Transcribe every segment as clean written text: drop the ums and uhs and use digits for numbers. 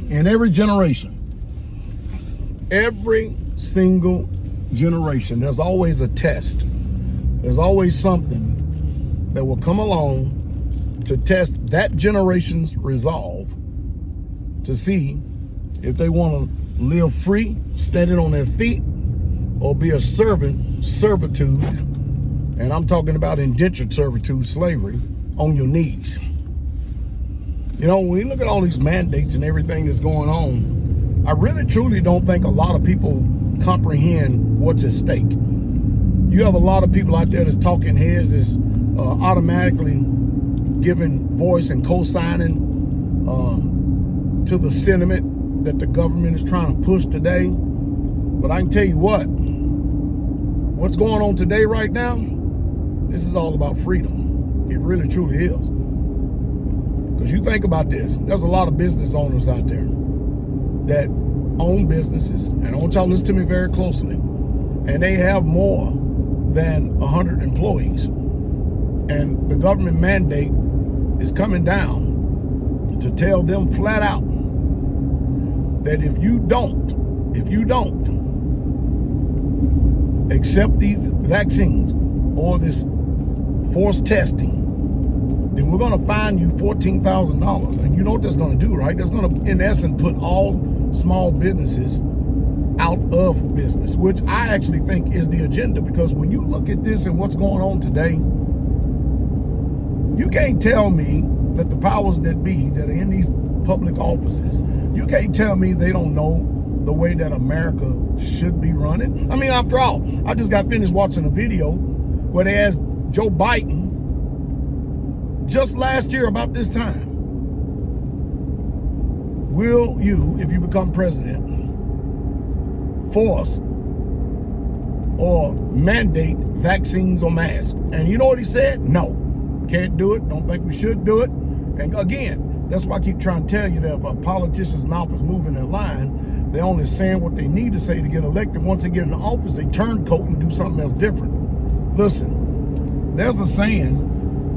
In every generation, every single generation, there's always a test. There's always something that will come along to test that generation's resolve to see if they want to live free, standing on their feet, or be a servitude, and I'm talking about indentured servitude, slavery, on your knees. You know, when you look at all these mandates and everything that's going on, I really truly don't think a lot of people comprehend what's at stake. You have a lot of people out there that's talking heads, that's automatically giving voice and co-signing to the sentiment that the government is trying to push today. But I can tell you what's going on today right now, this is all about freedom. It really truly is. Because you think about this, there's a lot of business owners out there that own businesses, and I want y'all to listen to me very closely, and they have more than 100 employees. And the government mandate is coming down to tell them flat out that if you don't accept these vaccines or this forced testing, then we're going to fine you $14,000. And you know what that's going to do, right? That's going to, in essence, put all small businesses out of business, which I actually think is the agenda. Because when you look at this and what's going on today, you can't tell me that the powers that be that are in these public offices, you can't tell me they don't know the way that America should be running. I mean, after all, I just got finished watching a video where they asked Joe Biden just last year about this time, will you, if you become president, force or mandate vaccines or masks? And you know what he said? No, can't do it. Don't think we should do it. And again, that's why I keep trying to tell you that if a politician's mouth is moving their line, they're only saying what they need to say to get elected. Once they get in the office, they turn coat and do something else different. Listen, there's a saying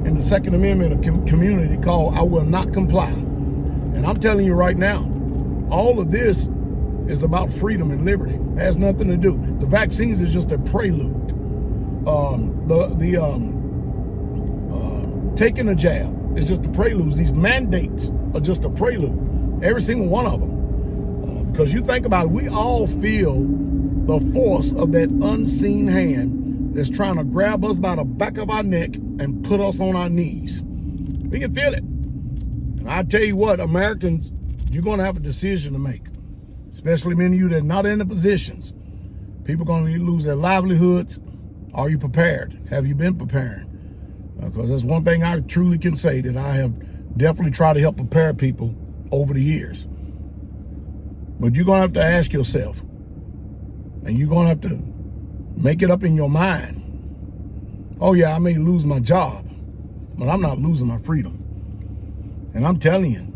in the Second Amendment community called, I will not comply. And I'm telling you right now, all of this is about freedom and liberty. It has nothing to do. The vaccines is just a prelude. Taking a jab is just a prelude. These mandates are just a prelude. Every single one of them. Because you think about it, we all feel the force of that unseen hand that's trying to grab us by the back of our neck and put us on our knees. We can feel it. And I tell you what, Americans, you're going to have a decision to make, especially many of you that are not in the positions. People are going to lose their livelihoods. Are you prepared? Have you been preparing? Because that's one thing I truly can say, that I have definitely tried to help prepare people over the years. But you're going to have to ask yourself, and you're going to have to make it up in your mind. Oh yeah, I may lose my job, but I'm not losing my freedom. And I'm telling you,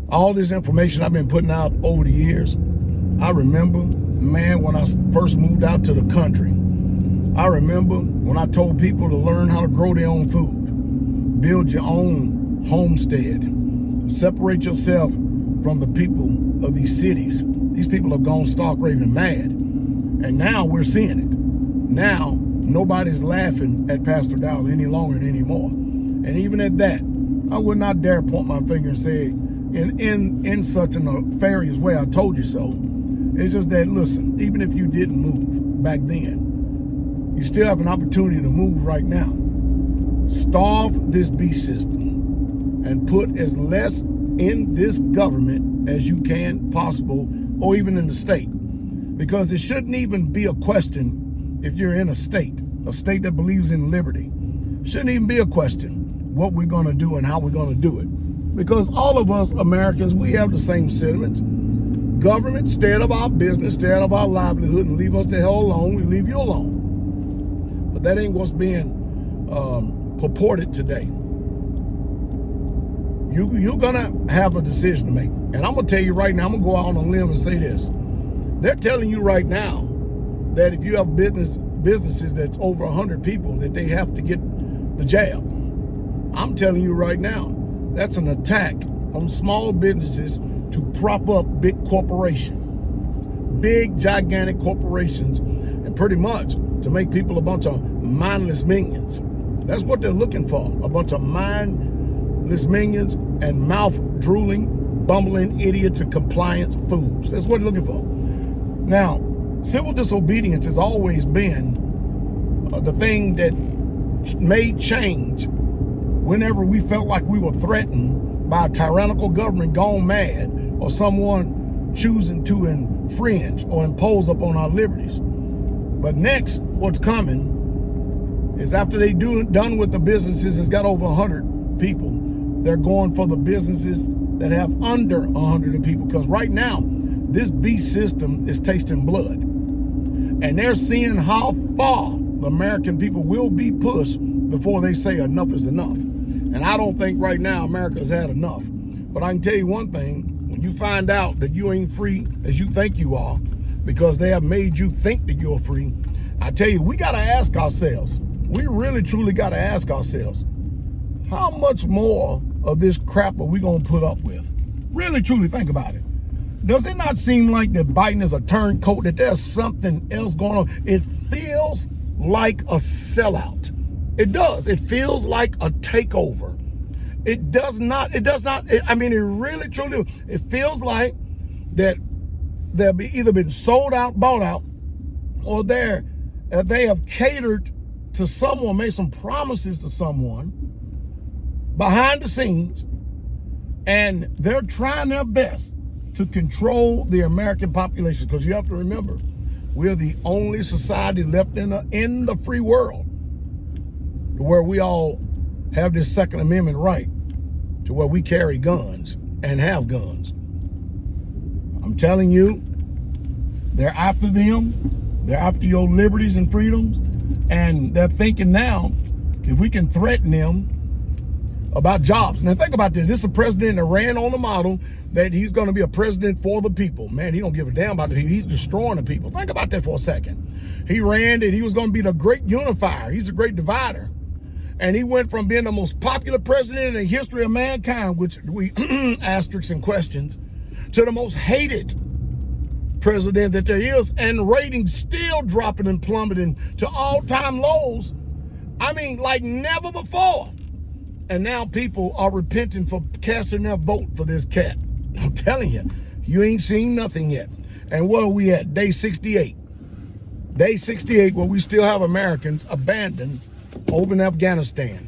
all this information I've been putting out over the years, I remember, man, when I first moved out to the country, I remember when I told people to learn how to grow their own food, build your own homestead, separate yourself from the people of these cities. These people have gone stark raving mad. And now we're seeing it. Now, nobody's laughing at Pastor Dowell any longer and anymore. And even at that, I would not dare point my finger and say, in such a nefarious way, I told you so. It's just that, listen, even if you didn't move back then, you still have an opportunity to move right now. Starve this beast system and put as less in this government as you can possible, or even in the state. Because it shouldn't even be a question if you're in a state that believes in liberty. Shouldn't even be a question what we're going to do and how we're going to do it. Because all of us Americans, we have the same sentiments. Government, stay out of our business, stay out of our livelihood, and leave us the hell alone. We leave you alone. But that ain't what's being purported today. You're going to have a decision to make. And I'm going to tell you right now, I'm going to go out on a limb and say this. They're telling you right now that if you have businesses that's over 100 people, that they have to get the jab. I'm telling you right now, that's an attack on small businesses to to prop up big corporations, big, gigantic corporations, and pretty much to make people a bunch of mindless minions. That's what they're looking for, a bunch of mindless minions and mouth-drooling, bumbling idiots and compliance fools. That's what they're looking for. Now, civil disobedience has always been the thing that made change whenever we felt like we were threatened by a tyrannical government gone mad or someone choosing to infringe or impose upon our liberties. But next, what's coming is after they done with the businesses that's got over 100 people, they're going for the businesses that have under 100 people. Because right now, this beast system is tasting blood. And they're seeing how far the American people will be pushed before they say enough is enough. And I don't think right now America's had enough. But I can tell you one thing, when you find out that you ain't free as you think you are, because they have made you think that you're free, I tell you, we got to ask ourselves, we really truly got to ask ourselves, how much more of this crap are we going to put up with? Really truly think about it. Does it not seem like that Biden is a turncoat, that there's something else going on? It feels like a sellout. It does. It feels like a takeover. It does not, I mean, it really truly, it feels like that they've either been sold out, bought out, or they have catered to someone, made some promises to someone behind the scenes, and they're trying their best to control the American population. Because you have to remember, we're the only society left in the free world where we all have this Second Amendment right to where we carry guns and have guns. I'm telling you, they're after them. They're after your liberties and freedoms. And they're thinking now, if we can threaten them about jobs. Now think about this. This is a president that ran on the model that he's going to be a president for the people. Man, he don't give a damn about the people. He's destroying the people. Think about that for a second. He ran that he was going to be the great unifier. He's a great divider. And he went from being the most popular president in the history of mankind, which we asterisks and questions, to the most hated president that there is, and ratings still dropping and plummeting to all-time lows. I mean, like never before. And now people are repenting for casting their vote for this cat. I'm telling you, you ain't seen nothing yet. And where are we at? Day 68. Day 68, where we still have Americans abandoned over in Afghanistan.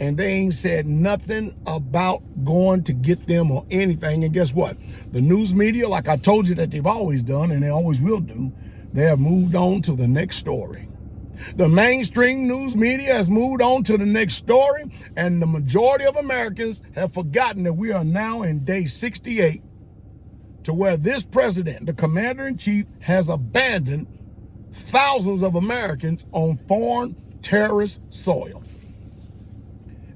And they ain't said nothing about going to get them or anything. And guess what? The news media, like I told you that they've always done, and they always will do, they have moved on to the next story. The mainstream news media has moved on to the next story, and the majority of Americans have forgotten that we are now in day 68, to where this president, the commander-in-chief, has abandoned thousands of Americans on foreign terrorist soil.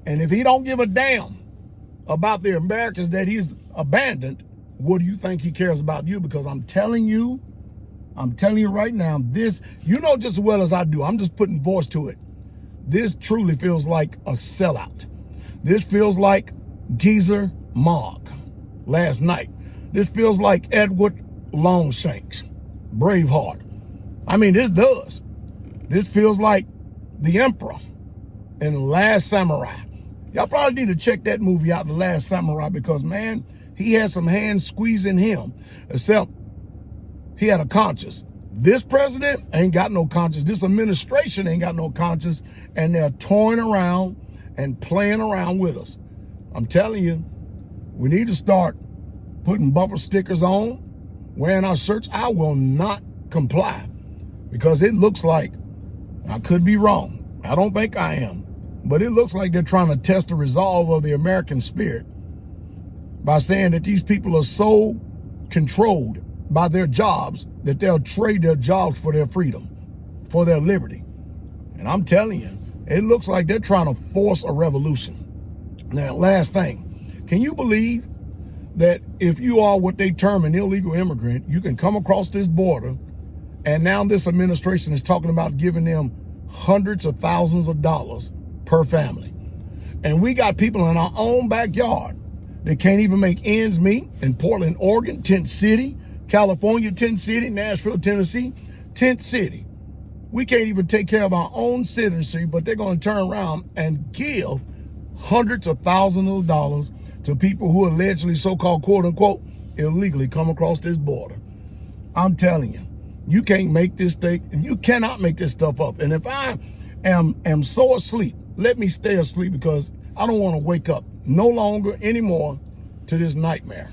And if he don't give a damn about the Americans that he's abandoned, what do you think he cares about you? Because I'm telling you right now, this, you know just as well as I do, I'm just putting voice to it. This truly feels like a sellout. This feels like Geezer Mogg last night. This feels like Edward Longshanks, Braveheart. I mean, this does. This feels like the Emperor in The Last Samurai. Y'all probably need to check that movie out, The Last Samurai, because, man, he had some hands squeezing him, except he had a conscience. This president ain't got no conscience. This administration ain't got no conscience, and they're toying around and playing around with us. I'm telling you, we need to start putting bumper stickers on, wearing our shirts. I will not comply, because it looks like, I could be wrong, I don't think I am, but it looks like they're trying to test the resolve of the American spirit by saying that these people are so controlled by their jobs that they'll trade their jobs for their freedom, for their liberty. And I'm telling you, it looks like they're trying to force a revolution. Now, last thing, can you believe that if you are what they term an illegal immigrant, you can come across this border, and now this administration is talking about giving them hundreds of thousands of dollars per family. And we got people in our own backyard They can't even make ends meet in Portland, Oregon, Tent City, California, Tent City, Nashville, Tennessee, Tent City. We can't even take care of our own citizenry, but they're going to turn around and give hundreds of thousands of dollars to people who allegedly, so-called, quote unquote, illegally come across this border. I'm telling you, you can't make this thing, and you cannot make this stuff up. And if I am so asleep, let me stay asleep, because I don't want to wake up no longer anymore to this nightmare.